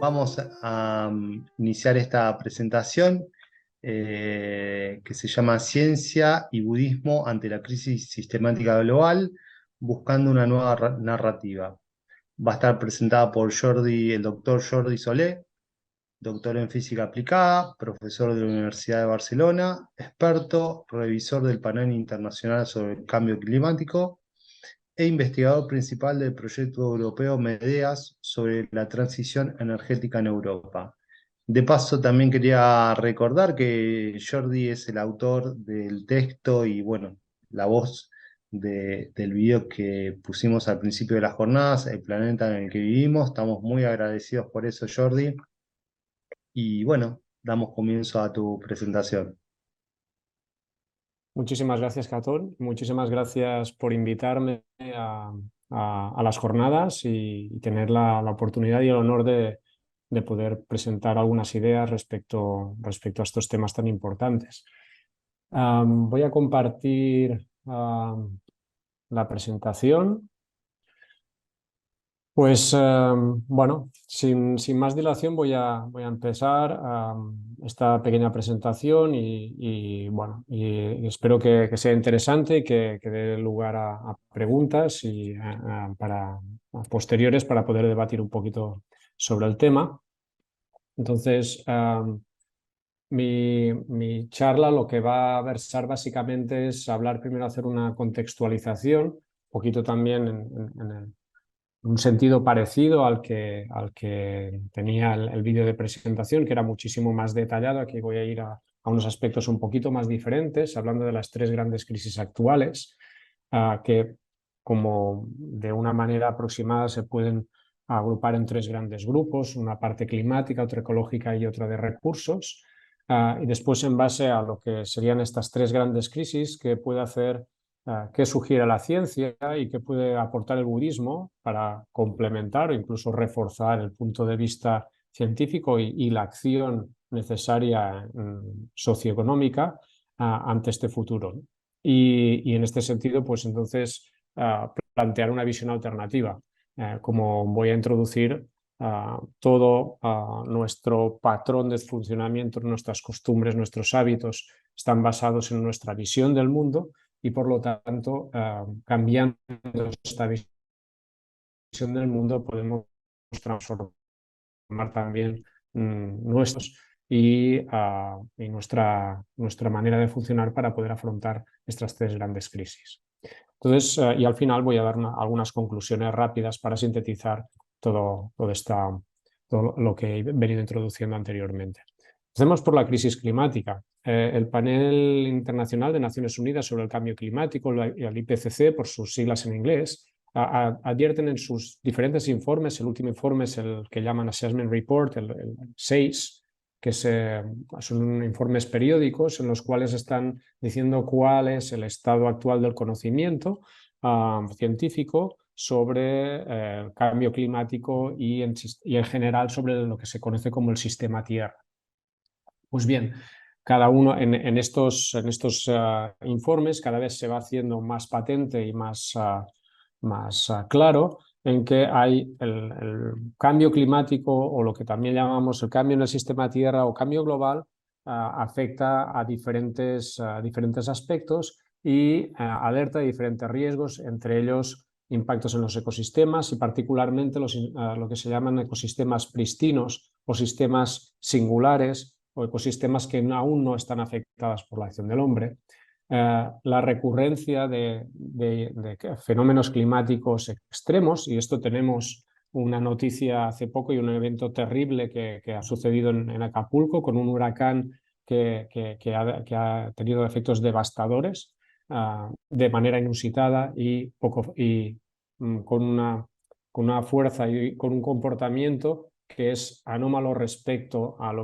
Vamos a iniciar esta presentación que se llama Ciencia y Budismo ante la crisis sistemática global, buscando una nueva narrativa. Va a estar presentada por el doctor Jordi Solé, doctor en física aplicada, profesor de la Universidad de Barcelona, experto, revisor del panel internacional sobre el cambio climático e investigador principal del proyecto europeo MEDEAS sobre la transición energética en Europa. De paso, también quería recordar que Jordi es el autor del texto y, bueno, la voz del video que pusimos al principio de las jornadas, El planeta en el que vivimos. Estamos muy agradecidos por eso, Jordi. Y bueno, damos comienzo a tu presentación. Muchísimas gracias, Catón. Muchísimas gracias por invitarme a las jornadas y tener la oportunidad y el honor de poder presentar algunas ideas respecto a estos temas tan importantes. Voy a compartir la presentación. Pues bueno, sin más dilación voy a empezar esta pequeña presentación bueno, y espero que sea interesante y que dé lugar a preguntas y a posteriores para poder debatir un poquito sobre el tema. Entonces, mi charla lo que va a versar básicamente es hablar primero, hacer una contextualización, un poquito también en un sentido parecido al que tenía el vídeo de presentación, que era muchísimo más detallado. Aquí voy a ir a unos aspectos un poquito más diferentes, hablando de las tres grandes crisis actuales, que como de una manera aproximada se pueden agrupar en tres grandes grupos, una parte climática, otra ecológica y otra de recursos. Y después, en base a lo que serían estas tres grandes crisis, qué puede hacer, qué sugiere la ciencia y qué puede aportar el budismo para complementar o incluso reforzar el punto de vista científico y la acción necesaria socioeconómica ante este futuro. Y en este sentido, pues entonces plantear una visión alternativa, como voy a introducir todo nuestro patrón de funcionamiento, nuestras costumbres, nuestros hábitos están basados en nuestra visión del mundo y por lo tanto, cambiando esta visión del mundo podemos transformar también nuestros y nuestra manera de funcionar para poder afrontar estas tres grandes crisis. Entonces, y al final voy a dar algunas conclusiones rápidas para sintetizar todo lo que he venido introduciendo anteriormente. Empecemos por la crisis climática. El Panel Internacional de Naciones Unidas sobre el Cambio Climático, el IPCC, por sus siglas en inglés, advierten en sus diferentes informes, el último informe es el que llaman Assessment Report, el 6, que son informes periódicos en los cuales están diciendo cuál es el estado actual del conocimiento científico sobre el cambio climático y en general sobre lo que se conoce como el sistema Tierra. Pues bien, cada uno en estos informes cada vez se va haciendo más patente y más claro en que hay el cambio climático, o lo que también llamamos el cambio en el sistema Tierra o cambio global, afecta a diferentes aspectos y alerta de diferentes riesgos, entre ellos impactos en los ecosistemas y particularmente lo que se llaman ecosistemas pristinos o sistemas singulares o ecosistemas que aún no están afectados por la acción del hombre. La recurrencia de fenómenos climáticos extremos, y esto tenemos una noticia hace poco y un evento terrible que ha sucedido en Acapulco con un huracán que ha tenido efectos devastadores de manera inusitada y con una fuerza y con un comportamiento que es anómalo respecto a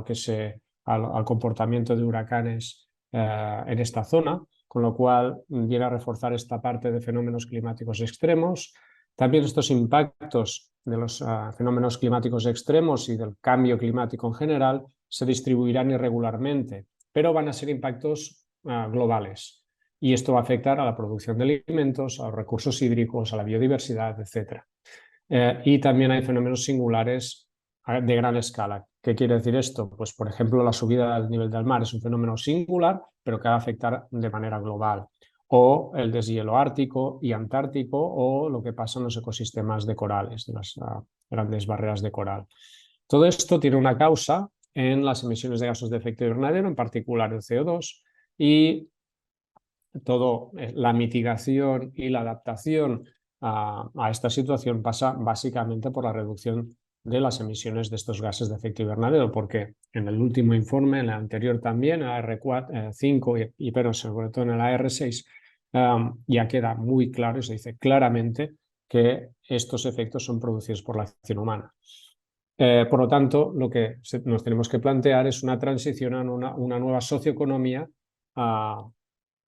al comportamiento de huracanes en esta zona, con lo cual viene a reforzar esta parte de fenómenos climáticos extremos. También estos impactos de los fenómenos climáticos extremos y del cambio climático en general se distribuirán irregularmente, pero van a ser impactos globales. Y esto va a afectar a la producción de alimentos, a los recursos hídricos, a la biodiversidad, etc. Y también hay fenómenos singulares de gran escala. ¿Qué quiere decir esto? Pues, por ejemplo, la subida del nivel del mar es un fenómeno singular, pero que va a afectar de manera global. O el deshielo ártico y antártico, o lo que pasa en los ecosistemas de corales, de las grandes barreras de coral. Todo esto tiene una causa en las emisiones de gases de efecto invernadero, en particular el CO2, y toda la mitigación y la adaptación a esta situación pasa básicamente por la reducción de las emisiones de estos gases de efecto invernadero, porque en el último informe, en el anterior también, el AR5 pero sobre todo en el AR6, ya queda muy claro y se dice claramente que estos efectos son producidos por la acción humana. Por lo tanto, lo que nos tenemos que plantear es una transición a una nueva socioeconomía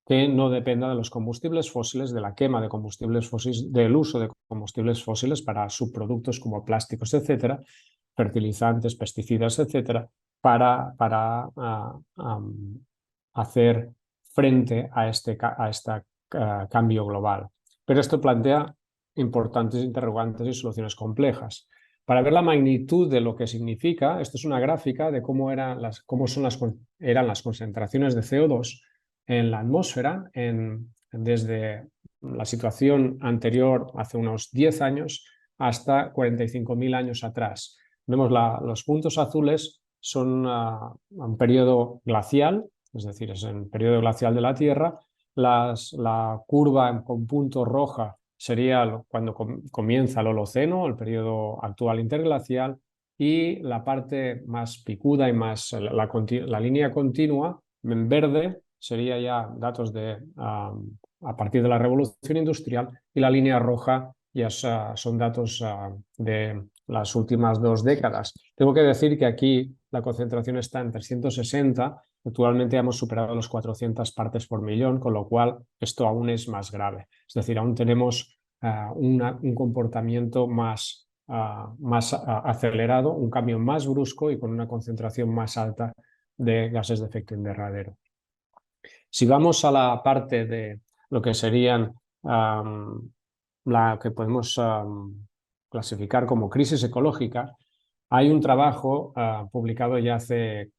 que no dependa de los combustibles fósiles, de la quema de combustibles fósiles, del uso de combustibles fósiles para subproductos como plásticos, etcétera, fertilizantes, pesticidas, etcétera, para hacer frente a este cambio global. Pero esto plantea importantes interrogantes y soluciones complejas. Para ver la magnitud de lo que significa, esto es una gráfica de cómo eran las concentraciones de CO2 en la atmósfera desde la situación anterior, hace unos 10 años, hasta 45.000 años atrás. Vemos los puntos azules son un periodo glacial, es decir, es el periodo glacial de la Tierra. La curva con punto roja sería cuando comienza el Holoceno, el periodo actual interglacial, y la parte más picuda y más la línea continua en verde sería ya datos a partir de la revolución industrial, y la línea roja ya son datos de las últimas 2 décadas. Tengo que decir que aquí la concentración está en 360, actualmente hemos superado los 400 partes por millón, con lo cual esto aún es más grave. Es decir, aún tenemos un comportamiento más acelerado, un cambio más brusco y con una concentración más alta de gases de efecto invernadero. Si vamos a la parte de lo que serían la que podemos clasificar como crisis ecológica, hay un trabajo publicado ya hace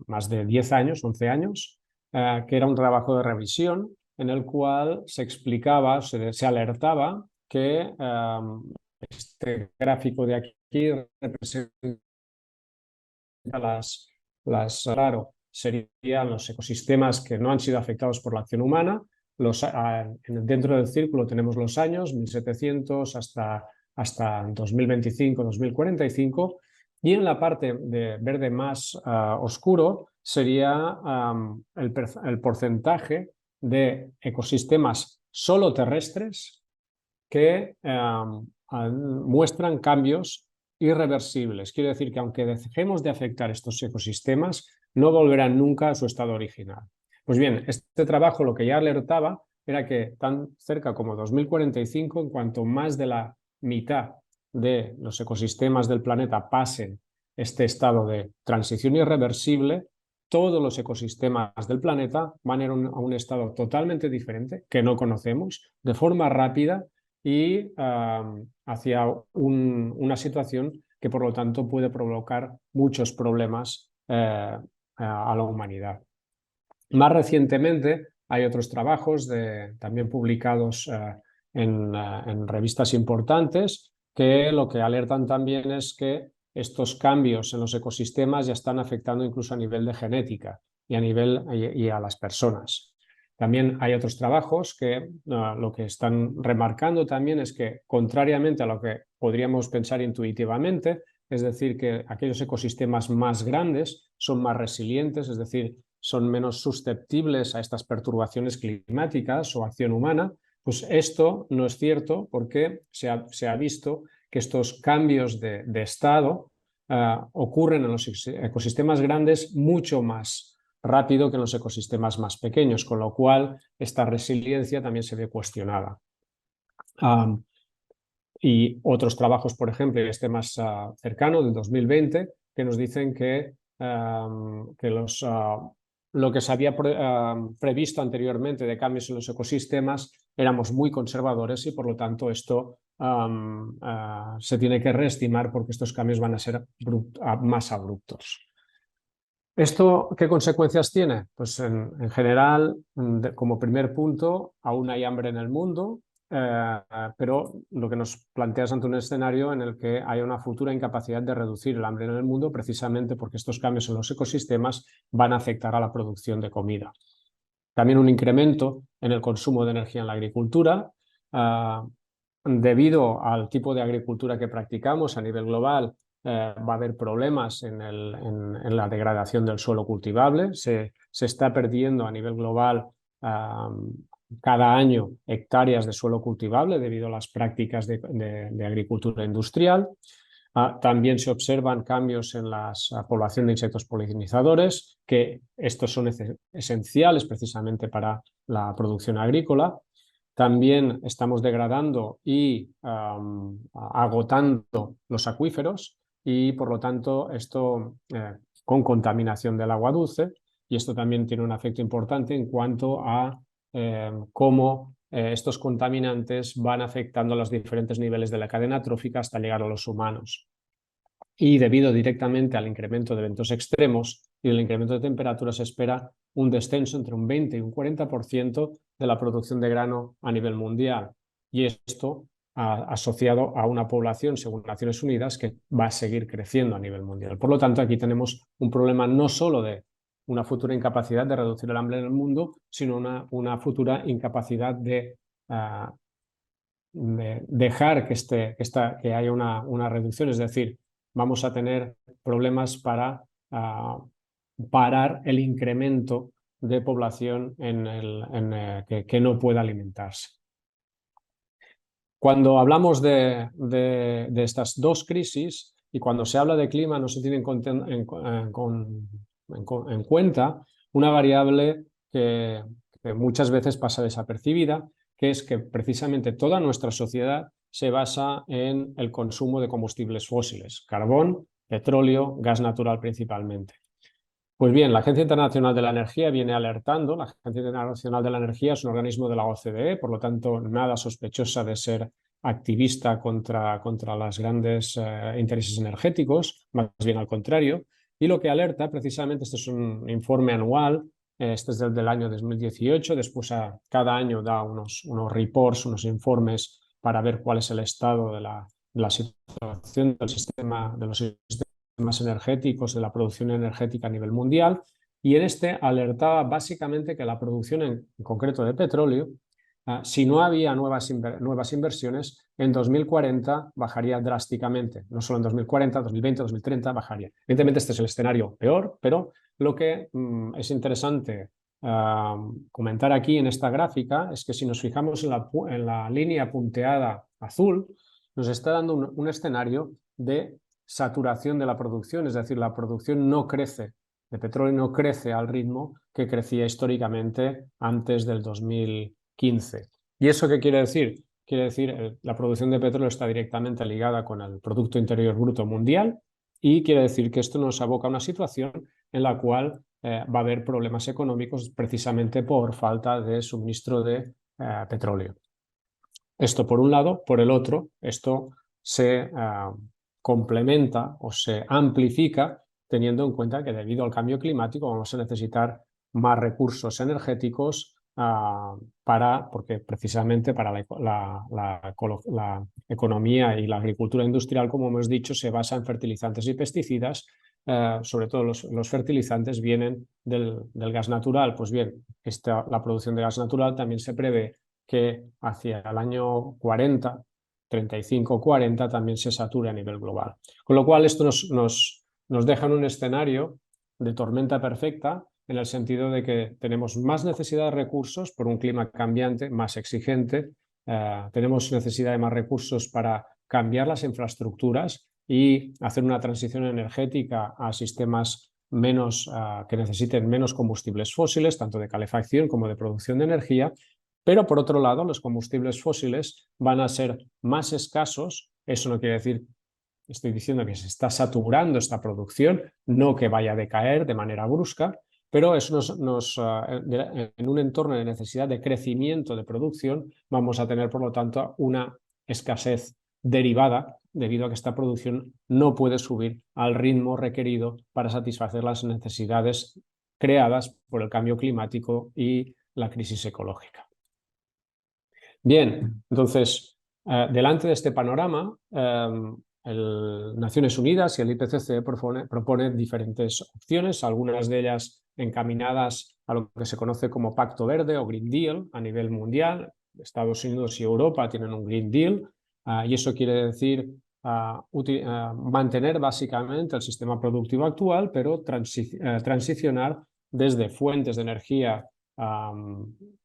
más de 10 años, 11 años, que era un trabajo de revisión en el cual se explicaba, se alertaba que este gráfico de aquí representa claro, serían los ecosistemas que no han sido afectados por la acción humana. Dentro del círculo tenemos los años 1700 hasta 2025, 2045, y en la parte de verde más oscuro sería el porcentaje de ecosistemas solo terrestres que muestran cambios irreversibles. Quiere decir que aunque dejemos de afectar estos ecosistemas, no volverán nunca a su estado original. Pues bien, este trabajo lo que ya alertaba era que tan cerca como 2045, en cuanto más de la mitad de los ecosistemas del planeta pasen este estado de transición irreversible, todos los ecosistemas del planeta van a ir a un estado totalmente diferente, que no conocemos, de forma rápida y hacia una situación que, por lo tanto, puede provocar muchos problemas a la humanidad. Más recientemente hay otros trabajos también publicados en revistas importantes que lo que alertan también es que estos cambios en los ecosistemas ya están afectando incluso a nivel de genética y a las personas. También hay otros trabajos que lo que están remarcando también es que, contrariamente a lo que podríamos pensar intuitivamente, es decir, que aquellos ecosistemas más grandes son más resilientes, es decir, son menos susceptibles a estas perturbaciones climáticas o acción humana, pues esto no es cierto, porque se ha visto que estos cambios de estado ocurren en los ecosistemas grandes mucho más rápido que en los ecosistemas más pequeños, con lo cual esta resiliencia también se ve cuestionada. Y otros trabajos, por ejemplo, este más cercano, del 2020, que nos dicen que lo que se había previsto anteriormente de cambios en los ecosistemas éramos muy conservadores y por lo tanto esto se tiene que reestimar porque estos cambios van a ser más abruptos. ¿Esto qué consecuencias tiene? Pues en general, como primer punto, aún hay hambre en el mundo, pero lo que nos plantea es ante un escenario en el que hay una futura incapacidad de reducir el hambre en el mundo precisamente porque estos cambios en los ecosistemas van a afectar a la producción de comida. También un incremento en el consumo de energía en la agricultura, debido al tipo de agricultura que practicamos a nivel global. Va a haber problemas en la degradación del suelo cultivable. Se está perdiendo a nivel global cada año hectáreas de suelo cultivable debido a las prácticas de agricultura industrial. También se observan cambios en la población de insectos polinizadores, que estos son esenciales precisamente para la producción agrícola. También estamos degradando y agotando los acuíferos y, por lo tanto, esto con contaminación del agua dulce, y esto también tiene un efecto importante en cuanto a cómo estos contaminantes van afectando los diferentes niveles de la cadena trófica hasta llegar a los humanos. Y debido directamente al incremento de eventos extremos y el incremento de temperatura, se espera un descenso entre un 20 y un 40% de la producción de grano a nivel mundial. Y esto asociado a una población, según Naciones Unidas, que va a seguir creciendo a nivel mundial. Por lo tanto, aquí tenemos un problema no solo de una futura incapacidad de reducir el hambre en el mundo, sino una futura incapacidad de dejar que haya una reducción, es decir, vamos a tener problemas para parar el incremento de población que no pueda alimentarse. Cuando hablamos de estas dos crisis y cuando se habla de clima, no se tiene en cuenta una variable que muchas veces pasa desapercibida, que es que precisamente toda nuestra sociedad se basa en el consumo de combustibles fósiles, carbón, petróleo, gas natural principalmente. Pues bien, la Agencia Internacional de la Energía viene alertando. La Agencia Internacional de la Energía es un organismo de la OCDE, por lo tanto, nada sospechosa de ser activista contra los grandes intereses energéticos, más bien al contrario. Y lo que alerta, precisamente, este es un informe anual, este es del año 2018, después cada año da unos reports, unos informes para ver cuál es el estado de la situación del sistema, de los sistemas energéticos, de la producción energética a nivel mundial, y en este alertaba básicamente que la producción en concreto de petróleo, si no había nuevas inversiones, en 2040 bajaría drásticamente. No solo en 2040, 2020, 2030 bajaría. Evidentemente este es el escenario peor, pero lo que es interesante comentar aquí en esta gráfica es que si nos fijamos en la línea punteada azul, nos está dando un escenario de saturación de la producción, es decir, la producción no crece, de petróleo no crece al ritmo que crecía históricamente antes del 2015. ¿Y eso qué quiere decir? Quiere decir la producción de petróleo está directamente ligada con el Producto Interior Bruto mundial, y quiere decir que esto nos aboca a una situación en la cual va a haber problemas económicos precisamente por falta de suministro de petróleo. Esto por un lado. Por el otro, esto se complementa o se amplifica teniendo en cuenta que debido al cambio climático vamos a necesitar más recursos energéticos porque precisamente para la economía y la agricultura industrial, como hemos dicho, se basa en fertilizantes y pesticidas. Sobre todo los fertilizantes vienen del gas natural. Pues bien, la producción de gas natural también se prevé que hacia el año 40, 35-40 también se sature a nivel global. Con lo cual esto nos deja en un escenario de tormenta perfecta, en el sentido de que tenemos más necesidad de recursos por un clima cambiante, más exigente, tenemos necesidad de más recursos para cambiar las infraestructuras y hacer una transición energética a sistemas que necesiten menos combustibles fósiles, tanto de calefacción como de producción de energía. Pero por otro lado, los combustibles fósiles van a ser más escasos. Eso no quiere decir, estoy diciendo que se está saturando esta producción, no que vaya a decaer de manera brusca, pero eso en un entorno de necesidad de crecimiento de producción vamos a tener, por lo tanto, una escasez derivada debido a que esta producción no puede subir al ritmo requerido para satisfacer las necesidades creadas por el cambio climático y la crisis ecológica. Bien, entonces, delante de este panorama, Naciones Unidas y el IPCC proponen diferentes opciones, algunas de ellas encaminadas a lo que se conoce como Pacto Verde o Green Deal a nivel mundial. Estados Unidos y Europa tienen un Green Deal, y eso quiere decir mantener básicamente el sistema productivo actual, pero transicionar desde fuentes de energía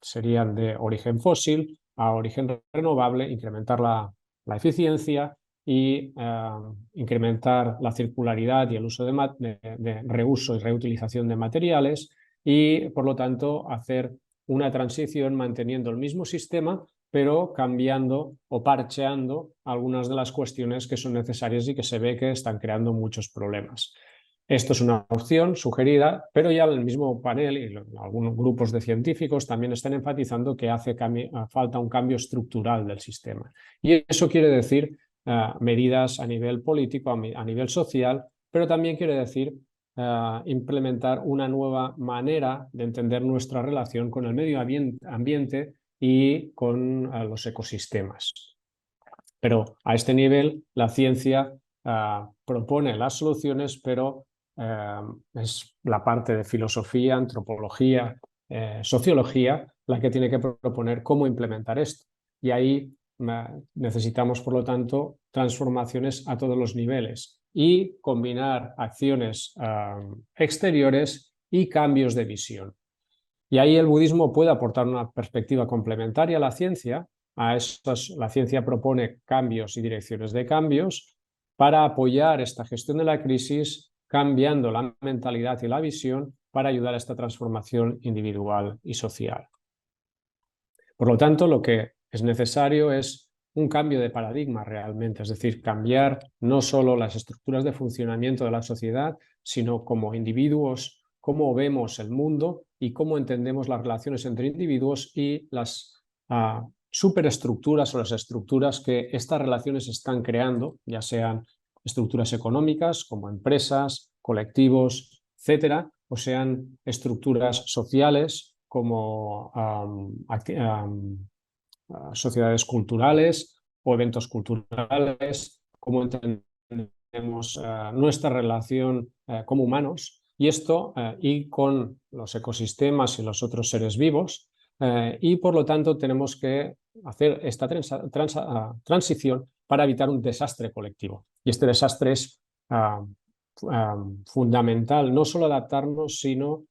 serían de origen fósil a origen renovable, incrementar la eficiencia y incrementar la circularidad y el uso de reuso y reutilización de materiales y, por lo tanto, hacer una transición manteniendo el mismo sistema, pero cambiando o parcheando algunas de las cuestiones que son necesarias y que se ve que están creando muchos problemas. Esto es una opción sugerida, pero ya el mismo panel y algunos grupos de científicos también están enfatizando que hace falta un cambio estructural del sistema. Y eso quiere decir medidas a nivel político, a nivel social, pero también quiere decir implementar una nueva manera de entender nuestra relación con el medio ambiente y con los ecosistemas. Pero a este nivel la ciencia propone las soluciones, pero es la parte de filosofía, antropología, sociología la que tiene que proponer cómo implementar esto. Y ahí necesitamos, por lo tanto, transformaciones a todos los niveles y combinar acciones exteriores y cambios de visión. Y ahí el budismo puede aportar una perspectiva complementaria a la ciencia. La ciencia propone cambios y direcciones de cambios para apoyar esta gestión de la crisis, cambiando la mentalidad y la visión para ayudar a esta transformación individual y social. Por lo tanto, lo que es necesario es un cambio de paradigma realmente, es decir, cambiar no solo las estructuras de funcionamiento de la sociedad, sino como individuos, cómo vemos el mundo y cómo entendemos las relaciones entre individuos y las superestructuras o las estructuras que estas relaciones están creando, ya sean estructuras económicas como empresas, colectivos, etcétera, o sean estructuras sociales como sociedades culturales o eventos culturales, cómo entendemos nuestra relación como humanos, y esto y con los ecosistemas y los otros seres vivos, y por lo tanto tenemos que hacer esta transición para evitar un desastre colectivo. Y este desastre es fundamental, no solo adaptarnos, sino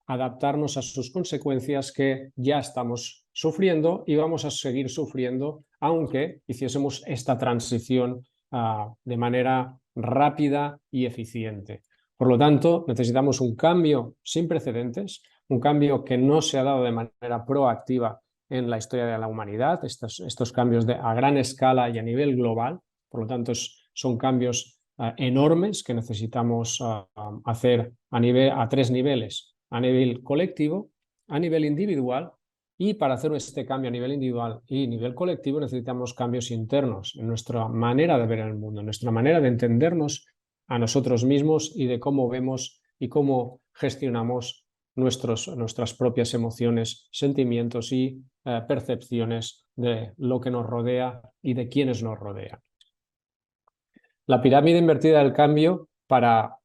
adaptarnos a sus consecuencias que ya estamos sufriendo y vamos a seguir sufriendo aunque hiciésemos esta transición de manera rápida y eficiente. Por lo tanto, necesitamos un cambio sin precedentes, un cambio que no se ha dado de manera proactiva en la historia de la humanidad, estos cambios a gran escala y a nivel global. Por lo tanto, son cambios enormes que necesitamos hacer a tres niveles: a nivel colectivo, a nivel individual, y para hacer este cambio a nivel individual y nivel colectivo necesitamos cambios internos en nuestra manera de ver el mundo, en nuestra manera de entendernos a nosotros mismos y de cómo vemos y cómo gestionamos nuestras propias emociones, sentimientos y percepciones de lo que nos rodea y de quienes nos rodean. La pirámide invertida del cambio, para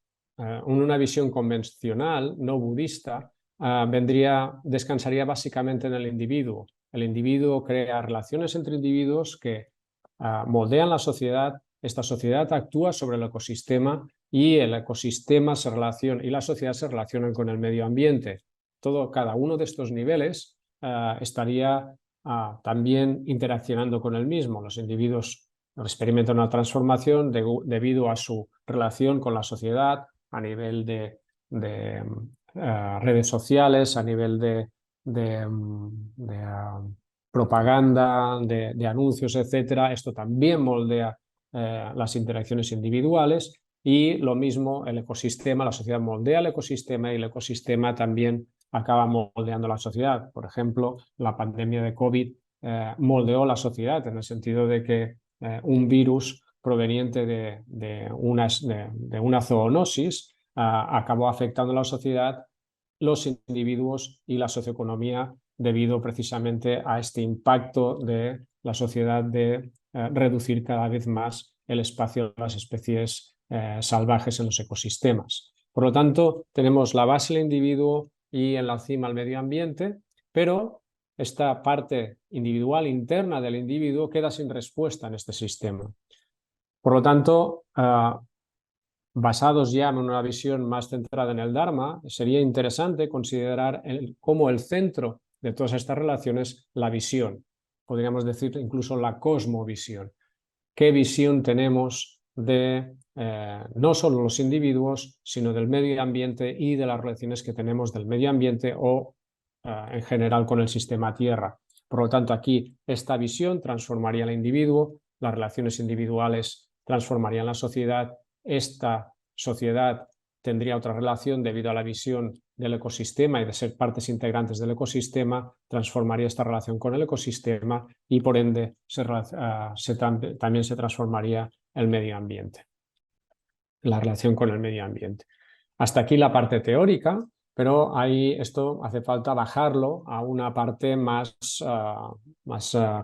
una visión convencional, no budista, descansaría básicamente en el individuo. El individuo crea relaciones entre individuos que moldean la sociedad. Esta sociedad actúa sobre el ecosistema y el ecosistema y la sociedad se relacionan con el medio ambiente. Cada uno de estos niveles estaría también interaccionando con el mismo. Los individuos experimentan una transformación debido a su relación con la sociedad a nivel de redes sociales, a nivel de propaganda, de anuncios, etcétera. Esto también moldea las interacciones individuales y lo mismo el ecosistema, la sociedad moldea el ecosistema y el ecosistema también acaba moldeando la sociedad. Por ejemplo, la pandemia de COVID moldeó la sociedad en el sentido de que un virus proveniente de una zoonosis acabó afectando a la sociedad, los individuos y la socioeconomía debido precisamente a este impacto de la sociedad de reducir cada vez más el espacio de las especies salvajes en los ecosistemas. Por lo tanto, tenemos la base del individuo y en la cima el medio ambiente, pero esta parte individual interna del individuo queda sin respuesta en este sistema. Por lo tanto, basados ya en una visión más centrada en el Dharma, sería interesante considerar como el centro de todas estas relaciones la visión, podríamos decir incluso la cosmovisión. ¿Qué visión tenemos de no solo los individuos, sino del medio ambiente y de las relaciones que tenemos del medio ambiente o en general con el sistema Tierra? Por lo tanto, aquí esta visión transformaría al individuo, las relaciones individuales transformarían la sociedad, esta sociedad tendría otra relación debido a la visión del ecosistema y de ser partes integrantes del ecosistema, transformaría esta relación con el ecosistema y por ende también se transformaría el medio ambiente, la relación con el medio ambiente. Hasta aquí la parte teórica, pero ahí esto hace falta bajarlo a una parte más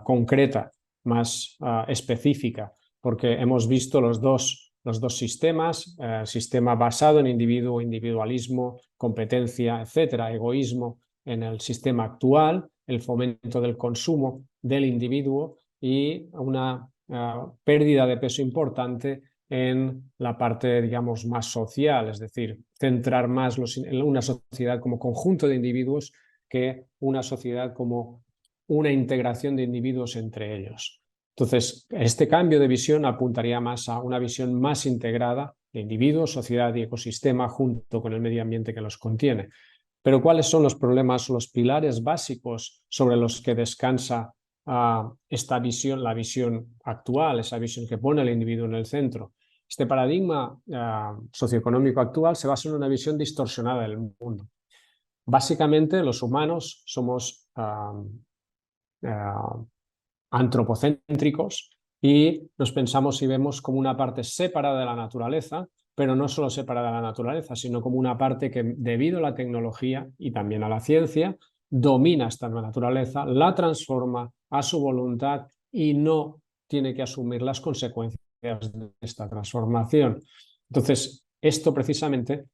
concreta, más específica, porque hemos visto los dos sistemas, sistema basado en individuo, individualismo, competencia, etcétera, egoísmo en el sistema actual, el fomento del consumo del individuo y una pérdida de peso importante en la parte, digamos, más social, es decir, centrar más en una sociedad como conjunto de individuos que una sociedad como una integración de individuos entre ellos. Entonces, este cambio de visión apuntaría más a una visión más integrada de individuos, sociedad y ecosistema junto con el medio ambiente que los contiene. Pero ¿cuáles son los problemas, los pilares básicos sobre los que descansa esta visión, la visión actual, esa visión que pone al individuo en el centro? Este paradigma socioeconómico actual se basa en una visión distorsionada del mundo. Básicamente, los humanos somos antropocéntricos y nos pensamos y vemos como una parte separada de la naturaleza, pero no solo separada de la naturaleza, sino como una parte que, debido a la tecnología y también a la ciencia, domina esta naturaleza, la transforma a su voluntad y no tiene que asumir las consecuencias de esta transformación. Entonces, esto precisamente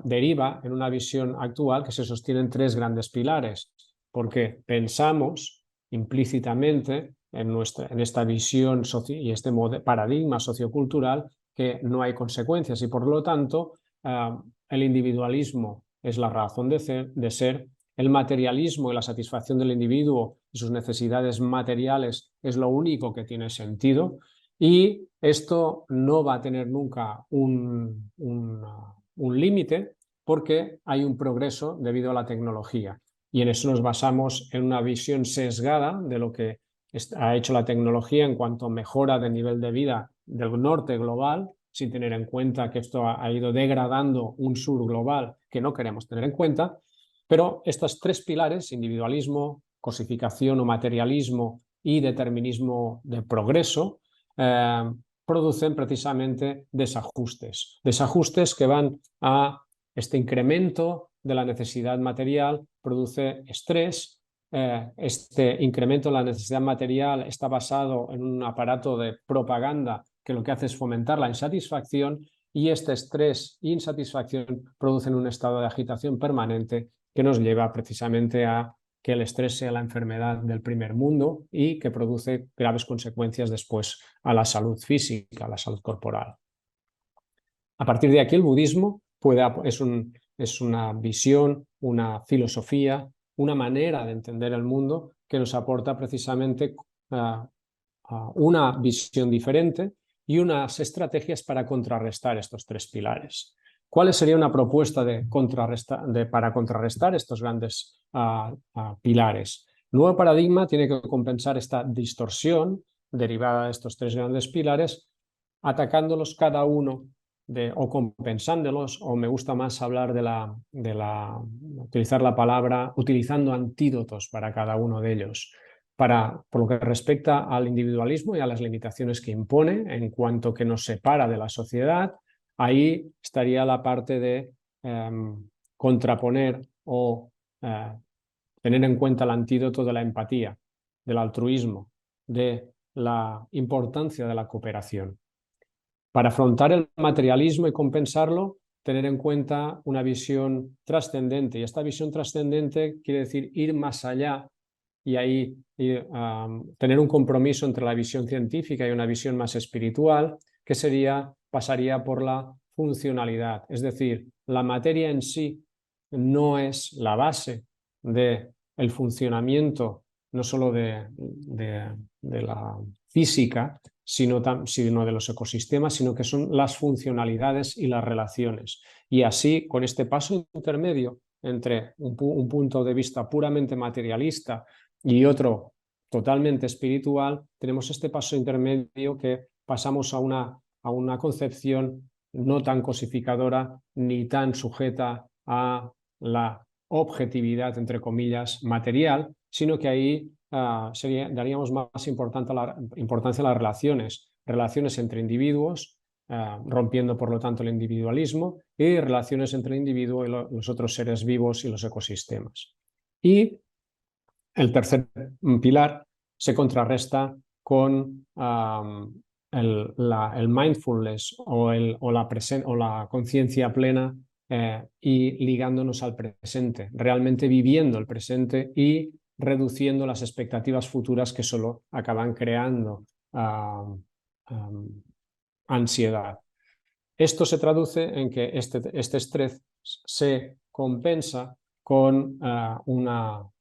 deriva en una visión actual que se sostiene en tres grandes pilares, porque pensamos implícitamente en esta visión y este paradigma sociocultural que no hay consecuencias y por lo tanto el individualismo es la razón de ser, el materialismo y la satisfacción del individuo y sus necesidades materiales es lo único que tiene sentido y esto no va a tener nunca un límite porque hay un progreso debido a la tecnología. Y en eso nos basamos en una visión sesgada de lo que ha hecho la tecnología en cuanto a mejora del nivel de vida del norte global, sin tener en cuenta que esto ha ido degradando un sur global que no queremos tener en cuenta. Pero estos tres pilares, individualismo, cosificación o materialismo y determinismo de progreso, producen precisamente desajustes. Desajustes que van a este incremento de la necesidad material, produce estrés. Este incremento de la necesidad material está basado en un aparato de propaganda que lo que hace es fomentar la insatisfacción y este estrés e insatisfacción producen un estado de agitación permanente que nos lleva precisamente a que el estrés sea la enfermedad del primer mundo y que produce graves consecuencias después a la salud física, a la salud corporal. A partir de aquí el budismo es una visión, una filosofía, una manera de entender el mundo que nos aporta precisamente una visión diferente y unas estrategias para contrarrestar estos tres pilares. ¿Cuál sería una propuesta para contrarrestar estos grandes pilares? El nuevo paradigma tiene que compensar esta distorsión derivada de estos tres grandes pilares, atacándolos cada uno o compensándolos, o me gusta más hablar utilizar la palabra utilizando antídotos para cada uno de ellos. Por lo que respecta al individualismo y a las limitaciones que impone en cuanto que nos separa de la sociedad, ahí estaría la parte de contraponer o tener en cuenta el antídoto de la empatía, del altruismo, de la importancia de la cooperación. Para afrontar el materialismo y compensarlo, tener en cuenta una visión trascendente. Y esta visión trascendente quiere decir ir más allá y ahí tener un compromiso entre la visión científica y una visión más espiritual, que pasaría por la funcionalidad. Es decir, la materia en sí no es la base del funcionamiento, no solo de la física, sino de los ecosistemas, sino que son las funcionalidades y las relaciones. Y así, con este paso intermedio entre un punto de vista puramente materialista y otro totalmente espiritual, tenemos este paso intermedio que pasamos a una concepción no tan cosificadora ni tan sujeta a la objetividad, entre comillas, material, sino que ahí daríamos más importancia a las relaciones entre individuos, rompiendo por lo tanto el individualismo, y relaciones entre el individuo y los otros seres vivos y los ecosistemas. Y el tercer pilar se contrarresta con el mindfulness o la conciencia plena y ligándonos al presente, realmente viviendo el presente y reduciendo las expectativas futuras que solo acaban creando ansiedad. Esto se traduce en que este estrés se compensa con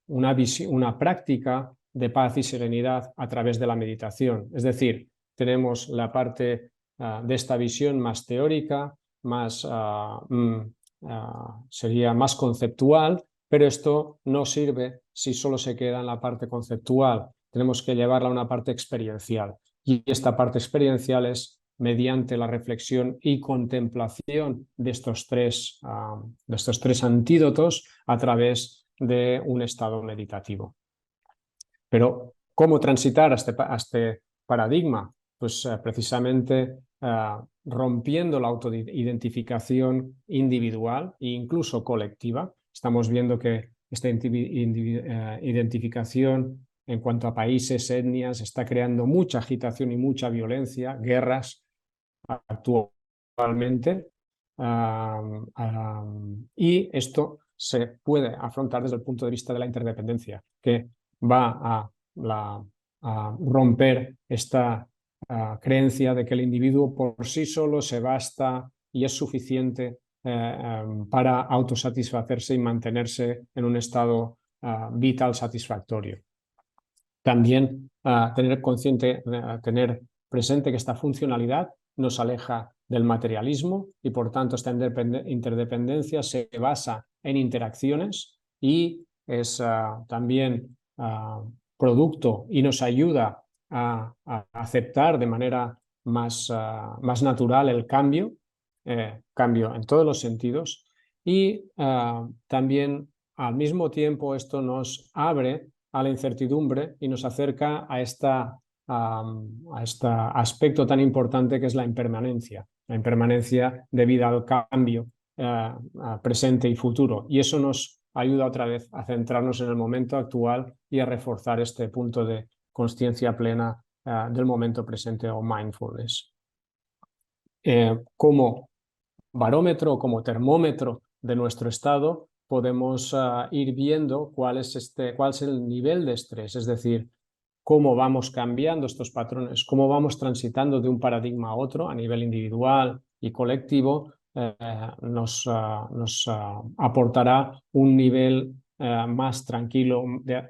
una práctica de paz y serenidad a través de la meditación. Es decir, tenemos la parte de esta visión más teórica, sería más conceptual, pero esto no sirve si solo se queda en la parte conceptual. Tenemos que llevarla a una parte experiencial. Y esta parte experiencial es mediante la reflexión y contemplación de estos tres antídotos a través de un estado meditativo. Pero, ¿cómo transitar a este paradigma? Pues precisamente rompiendo la autoidentificación individual e incluso colectiva. Estamos viendo que esta identificación en cuanto a países, etnias, está creando mucha agitación y mucha violencia, guerras actualmente. Y esto se puede afrontar desde el punto de vista de la interdependencia, que va a romper esta creencia de que el individuo por sí solo se basta y es suficiente para autosatisfacerse y mantenerse en un estado vital satisfactorio. También tener presente que esta funcionalidad nos aleja del materialismo y por tanto esta interdependencia se basa en interacciones y es también producto y nos ayuda a aceptar de manera más natural el cambio en todos los sentidos y también al mismo tiempo esto nos abre a la incertidumbre y nos acerca a este aspecto tan importante que es la impermanencia debida al cambio presente y futuro. Y eso nos ayuda otra vez a centrarnos en el momento actual y a reforzar este punto de consciencia plena del momento presente o mindfulness. Como barómetro, como termómetro de nuestro estado, podemos ir viendo cuál es el nivel de estrés, es decir, cómo vamos cambiando estos patrones, cómo vamos transitando de un paradigma a otro a nivel individual y colectivo, nos aportará un nivel más tranquilo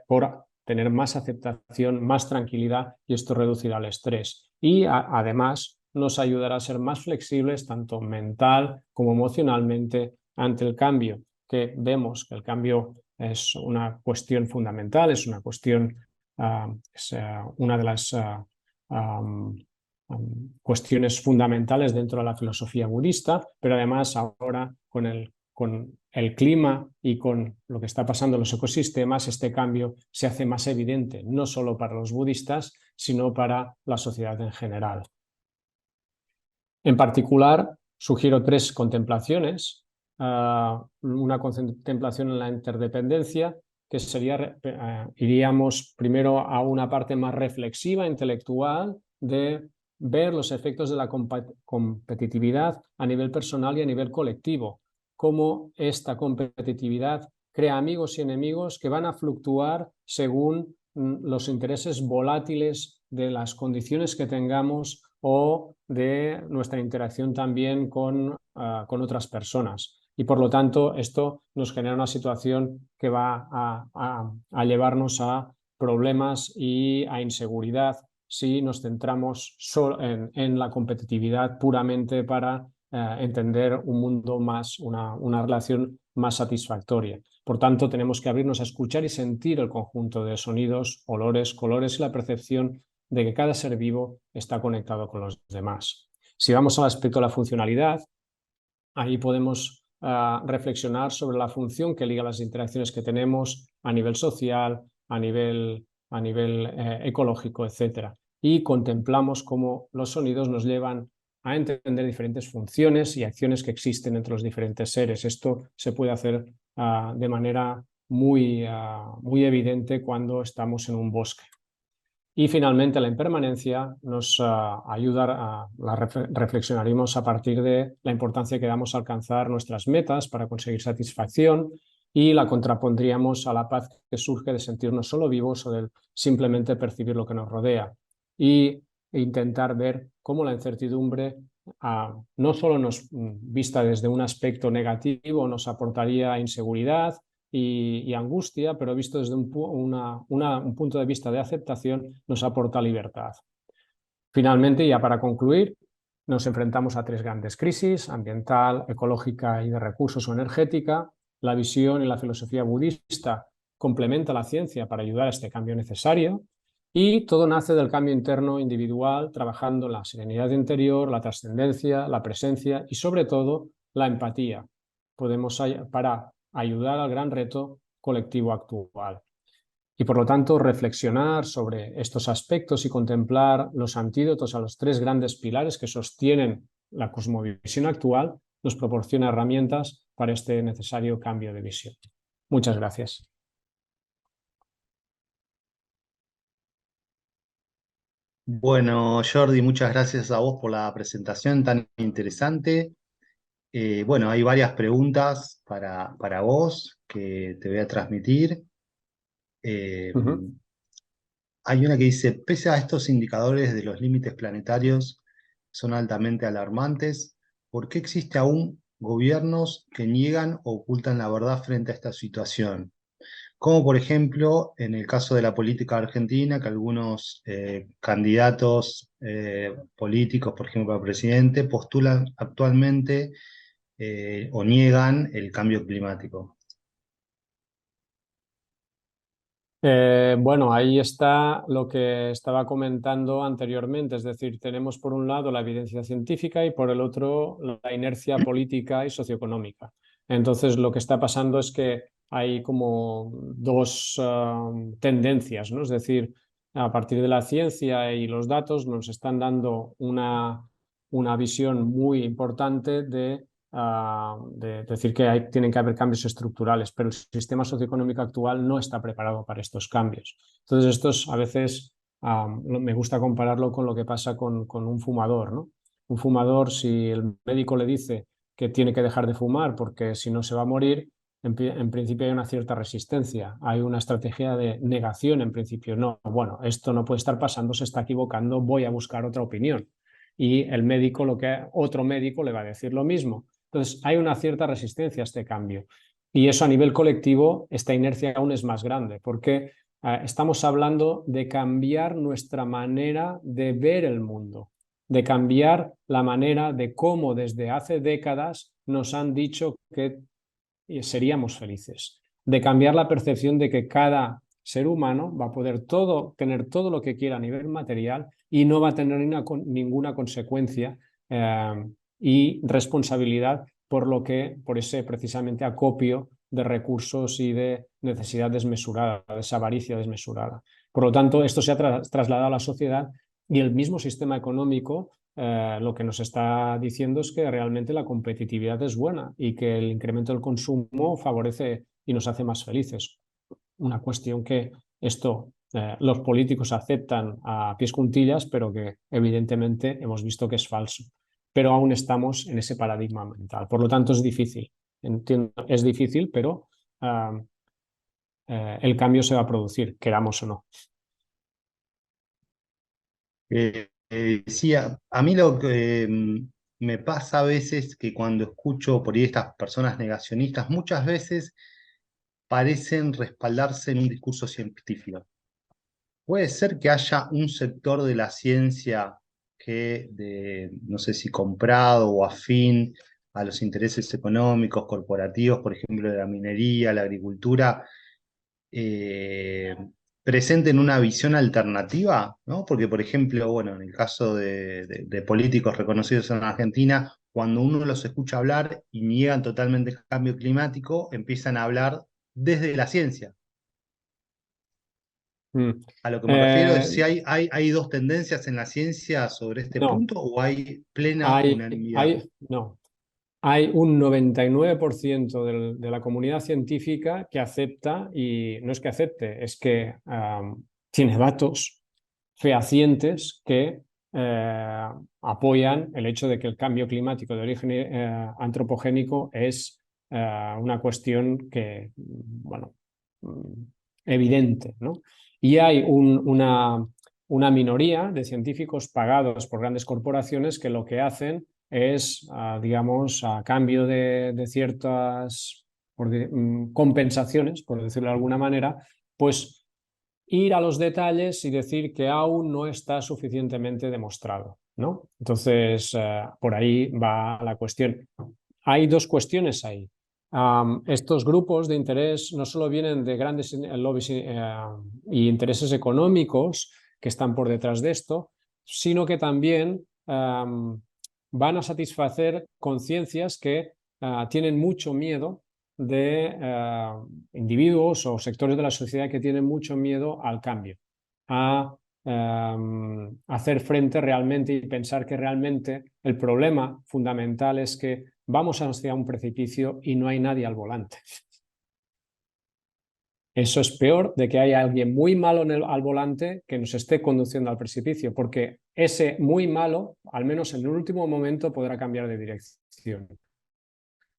por tener más aceptación, más tranquilidad y esto reducirá el estrés. Y además nos ayudará a ser más flexibles tanto mental como emocionalmente ante el cambio, que vemos que el cambio es una cuestión fundamental, es una cuestión, es una de las cuestiones fundamentales dentro de la filosofía budista, pero además ahora con el clima y con lo que está pasando en los ecosistemas, este cambio se hace más evidente, no solo para los budistas, sino para la sociedad en general. En particular, sugiero 3 contemplaciones. Una contemplación en la interdependencia, que sería, iríamos primero a una parte más reflexiva, intelectual, de ver los efectos de la competitividad a nivel personal y a nivel colectivo, cómo esta competitividad crea amigos y enemigos que van a fluctuar según los intereses volátiles de las condiciones que tengamos o de nuestra interacción también con otras personas. Y por lo tanto, esto nos genera una situación que va a llevarnos a problemas y a inseguridad si nos centramos solo en la competitividad puramente para entender un mundo más, una relación más satisfactoria. Por tanto, tenemos que abrirnos a escuchar y sentir el conjunto de sonidos, olores, colores y la percepción de que cada ser vivo está conectado con los demás. Si vamos al aspecto de la funcionalidad, ahí podemos reflexionar sobre la función que liga las interacciones que tenemos a nivel social, a nivel ecológico, etc. Y contemplamos cómo los sonidos nos llevan a entender diferentes funciones y acciones que existen entre los diferentes seres. Esto se puede hacer de manera muy evidente cuando estamos en un bosque. Y finalmente la impermanencia nos ayuda reflexionaremos a partir de la importancia que damos a alcanzar nuestras metas para conseguir satisfacción y la contrapondríamos a la paz que surge de sentirnos solo vivos o de simplemente percibir lo que nos rodea y intentar ver cómo la incertidumbre no solo nos vista desde un aspecto negativo nos aportaría inseguridad y angustia, pero visto desde un punto de vista de aceptación, nos aporta libertad. Finalmente, ya para concluir, nos enfrentamos a 3 grandes crisis: ambiental, ecológica y de recursos o energética. La visión y la filosofía budista complementa la ciencia para ayudar a este cambio necesario y todo nace del cambio interno individual, trabajando la serenidad interior, la trascendencia, la presencia y sobre todo la empatía. Para ayudar al gran reto colectivo actual. Y por lo tanto, reflexionar sobre estos aspectos y contemplar los antídotos a los 3 grandes pilares que sostienen la cosmovisión actual nos proporciona herramientas para este necesario cambio de visión. Muchas gracias. Bueno, Jordi, muchas gracias a vos por la presentación tan interesante. Bueno, hay varias preguntas para vos que te voy a transmitir. Eh, Hay una que dice, pese a estos indicadores de los límites planetarios son altamente alarmantes, ¿por qué existe aún gobiernos que niegan o ocultan la verdad frente a esta situación? Como por ejemplo en el caso de la política argentina, que algunos candidatos políticos, por ejemplo, a presidente, postulan actualmente o niegan el cambio climático. Bueno, ahí está lo que estaba comentando anteriormente, es decir, tenemos por un lado la evidencia científica y por el otro la inercia política y socioeconómica. Entonces, lo que está pasando es que hay como 2 tendencias, ¿no? Es decir, a partir de la ciencia y los datos nos están dando una visión muy importante de decir que tienen que haber cambios estructurales, pero el sistema socioeconómico actual no está preparado para estos cambios. Entonces, estos a veces me gusta compararlo con lo que pasa con un fumador, ¿no? Un fumador, si el médico le dice que tiene que dejar de fumar porque si no se va a morir, en principio hay una cierta resistencia, hay una estrategia de negación en principio. No, bueno, esto no puede estar pasando, se está equivocando, voy a buscar otra opinión. Y el médico, otro médico le va a decir lo mismo. Entonces, hay una cierta resistencia a este cambio. Y eso a nivel colectivo, esta inercia aún es más grande, porque estamos hablando de cambiar nuestra manera de ver el mundo, de cambiar la manera de cómo desde hace décadas nos han dicho que seríamos felices, de cambiar la percepción de que cada ser humano va a poder tener todo lo que quiera a nivel material, y no va a tener ninguna consecuencia y responsabilidad por ese precisamente acopio de recursos y de necesidad desmesurada, de esa avaricia desmesurada. Por lo tanto, esto se ha trasladado a la sociedad y el mismo sistema económico lo que nos está diciendo es que realmente la competitividad es buena y que el incremento del consumo favorece y nos hace más felices. Una cuestión que esto los políticos aceptan a pies juntillas, pero que evidentemente hemos visto que es falso. Pero aún estamos en ese paradigma mental. Por lo tanto, es difícil. Entiendo, es difícil, pero el cambio se va a producir, queramos o no. Sí, a mí lo que me pasa a veces que cuando escucho por ahí estas personas negacionistas, muchas veces parecen respaldarse en un discurso científico. Puede ser que haya un sector de la ciencia que, no sé si comprado o afín a los intereses económicos, corporativos, por ejemplo, de la minería, la agricultura, eh, presenten una visión alternativa, ¿no? Porque, por ejemplo, bueno, en el caso de políticos reconocidos en Argentina, cuando uno los escucha hablar y niegan totalmente el cambio climático, empiezan a hablar desde la ciencia. Mm. A lo que me refiero es Eh, si hay dos tendencias en la ciencia sobre este no, punto o hay plena unanimidad. no. Hay un 99% de la comunidad científica que acepta, y no es que acepte, es que tiene datos fehacientes que apoyan el hecho de que el cambio climático de origen antropogénico es una cuestión que, bueno, mm, evidente, ¿no? Y hay una minoría de científicos pagados por grandes corporaciones que lo que hacen es, digamos, a cambio de ciertas compensaciones, por decirlo de alguna manera, pues ir a los detalles y decir que aún no está suficientemente demostrado, ¿no? Entonces, por ahí va la cuestión. Hay dos cuestiones ahí. Estos grupos de interés no solo vienen de grandes lobbies y intereses económicos que están por detrás de esto, sino que también van a satisfacer conciencias que tienen mucho miedo de individuos o sectores de la sociedad que tienen mucho miedo al cambio, a hacer frente realmente y pensar que realmente el problema fundamental es que vamos hacia un precipicio y no hay nadie al volante. Eso es peor de que haya alguien muy malo al volante que nos esté conduciendo al precipicio, porque ese muy malo, al menos en el último momento, podrá cambiar de dirección.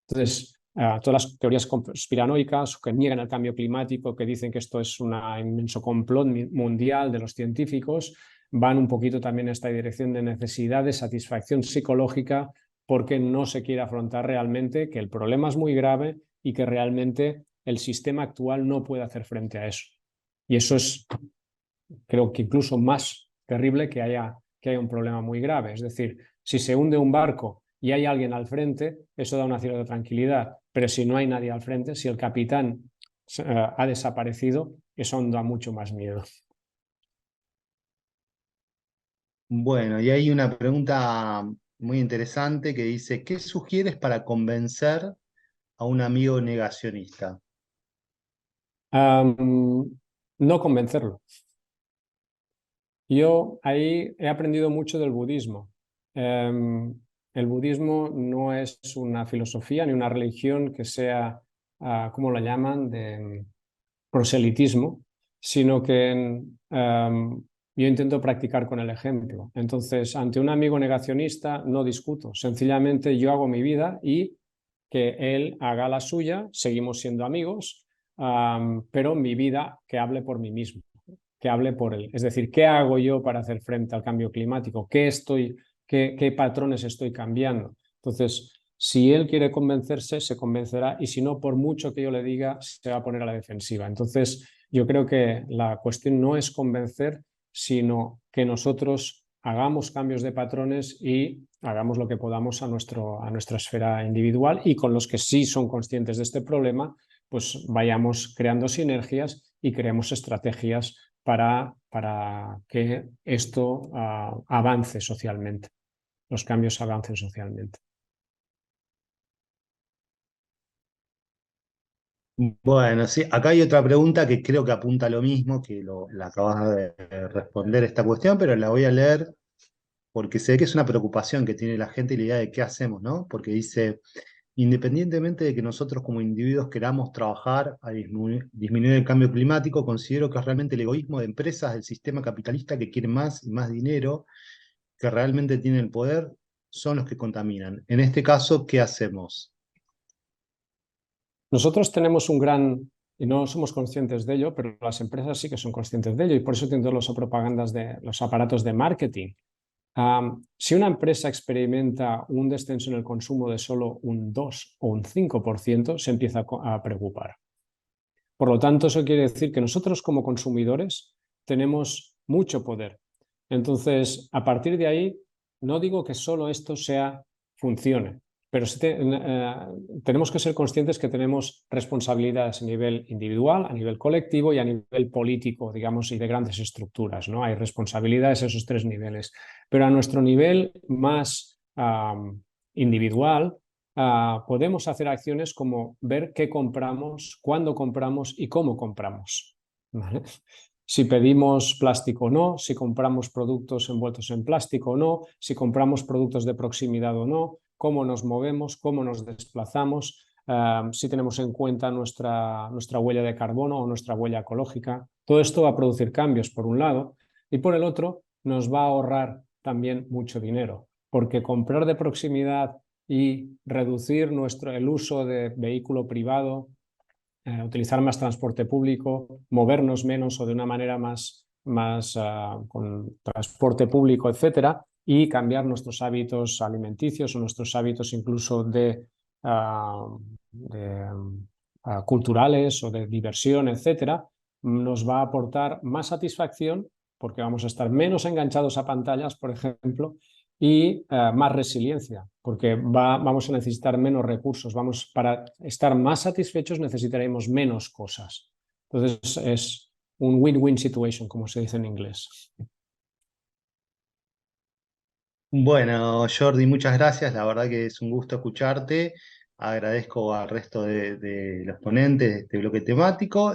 Entonces, todas las teorías conspiranoicas que niegan el cambio climático, que dicen que esto es un inmenso complot mundial de los científicos, van un poquito también en esta dirección de necesidad de satisfacción psicológica porque no se quiere afrontar realmente que el problema es muy grave y que realmente el sistema actual no puede hacer frente a eso. Y eso es, creo que incluso más terrible que haya un problema muy grave. Es decir, si se hunde un barco y hay alguien al frente, eso da una cierta tranquilidad. Pero si no hay nadie al frente, si el capitán ha desaparecido, eso da mucho más miedo. Bueno, y hay una pregunta muy interesante que dice, ¿qué sugieres para convencer a un amigo negacionista? No convencerlo. Yo ahí he aprendido mucho del budismo. El budismo no es una filosofía ni una religión que sea, ¿cómo lo llaman?, de proselitismo, sino que yo intento practicar con el ejemplo. Entonces, ante un amigo negacionista no discuto, sencillamente yo hago mi vida y que él haga la suya, seguimos siendo amigos, pero mi vida que hable por mí mismo, que hable por él. Es decir, ¿qué hago yo para hacer frente al cambio climático? ¿Qué patrones estoy cambiando? Entonces, si él quiere convencerse, se convencerá y si no, por mucho que yo le diga, se va a poner a la defensiva. Entonces, yo creo que la cuestión no es convencer, sino que nosotros hagamos cambios de patrones y hagamos lo que podamos a nuestra esfera individual y con los que sí son conscientes de este problema, pues vayamos creando sinergias y creemos estrategias para para que esto avance socialmente, los cambios avancen socialmente. Bueno, sí, acá hay otra pregunta que creo que apunta a lo mismo, que la acabas de responder esta cuestión, pero la voy a leer porque sé que es una preocupación que tiene la gente y la idea de qué hacemos, ¿no? Porque dice, independientemente de que nosotros como individuos queramos trabajar a disminuir el cambio climático, considero que es realmente el egoísmo de empresas del sistema capitalista que quieren más y más dinero, que realmente tienen el poder, son los que contaminan. En este caso, ¿qué hacemos? Nosotros tenemos un gran, y no somos conscientes de ello, pero las empresas sí que son conscientes de ello y por eso tienen todas las propagandas de los aparatos de marketing. Si una empresa experimenta un descenso en el consumo de solo un 2 o un 5%, se empieza a preocupar. Por lo tanto, eso quiere decir que nosotros como consumidores tenemos mucho poder. Entonces, a partir de ahí, no digo que solo esto funcione, pero sí tenemos que ser conscientes que tenemos responsabilidades a nivel individual, a nivel colectivo y a nivel político, digamos, y de grandes estructuras, ¿no? Hay responsabilidades a esos tres niveles. Pero a nuestro nivel más individual, podemos hacer acciones como ver qué compramos, cuándo compramos y cómo compramos, ¿vale? Si pedimos plástico o no, si compramos productos envueltos en plástico o no, si compramos productos de proximidad o no, cómo nos movemos, cómo nos desplazamos, si tenemos en cuenta nuestra huella de carbono o nuestra huella ecológica. Todo esto va a producir cambios por un lado y por el otro nos va a ahorrar también mucho dinero, porque comprar de proximidad y reducir el uso de vehículo privado, utilizar más transporte público, movernos menos o de una manera más con transporte público, etcétera, y cambiar nuestros hábitos alimenticios o nuestros hábitos incluso de culturales o de diversión, etcétera, nos va a aportar más satisfacción porque vamos a estar menos enganchados a pantallas, por ejemplo, y más resiliencia, porque vamos a necesitar menos recursos. Para estar más satisfechos necesitaremos menos cosas. Entonces es un win-win situation, como se dice en inglés. Bueno, Jordi, muchas gracias. La verdad que es un gusto escucharte. Agradezco al resto de los ponentes de este bloque temático.